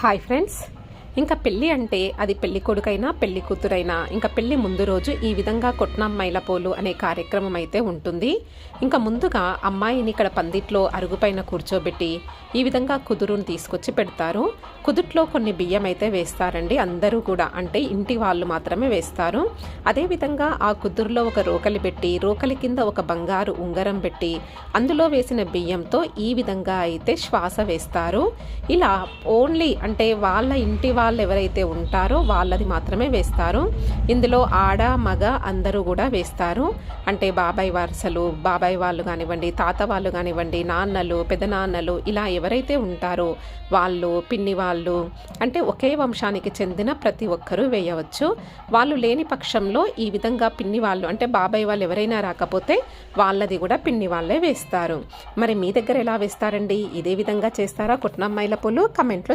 Hi friends, ఇంకా పెళ్ళి అంటే అది పెళ్లి కొడుకైనా పెళ్లి కూతురైనా ఇంకా పెళ్లి ముందు రోజు ఈ విధంగా కొట్నం మైలపోలు అనే కార్యక్రమం అయితే ఉంటుంది. ఇంకా ముందుగా అమ్మాయిని ఇక్కడ పందిట్లో అరుగుపైన కూర్చోబెట్టి ఈ విధంగా కుదురుని తీసుకొచ్చి పెడతారు. కుదుట్లో కొన్ని బియ్యం అయితే వేస్తారండి. అందరూ కూడా అంటే ఇంటి వాళ్ళు మాత్రమే వేస్తారు. అదేవిధంగా ఆ కుదురులో ఒక రోకలి పెట్టి రోకలి కింద ఒక బంగారు ఉంగరం పెట్టి అందులో వేసిన బియ్యంతో ఈ విధంగా అయితే శ్వాస వేస్తారు. ఇలా ఓన్లీ అంటే వాళ్ళ ఇంటి వాళ్ళు ఎవరైతే ఉంటారో వాళ్ళది మాత్రమే వేస్తారు. ఇందులో ఆడ మగ అందరూ కూడా వేస్తారు. అంటే బాబాయ్ వరుసలు, బాబాయ్ వాళ్ళు కానివ్వండి, తాత వాళ్ళు కానివ్వండి, నాన్నలు, పెదనాన్నలు ఇలా ఎవరైతే ఉంటారో వాళ్ళు, పిన్ని వాళ్ళు అంటే ఒకే వంశానికి చెందిన ప్రతి ఒక్కరూ వేయవచ్చు. వాళ్ళు లేని పక్షంలో ఈ విధంగా పిన్ని వాళ్ళు అంటే బాబాయ్ వాళ్ళు ఎవరైనా రాకపోతే వాళ్ళది కూడా పిన్ని వాళ్ళే వేస్తారు. మరి మీ దగ్గర ఎలా వేస్తారండి? ఇదే విధంగా చేస్తారా కొట్నం మైలపోలు? కమెంట్లో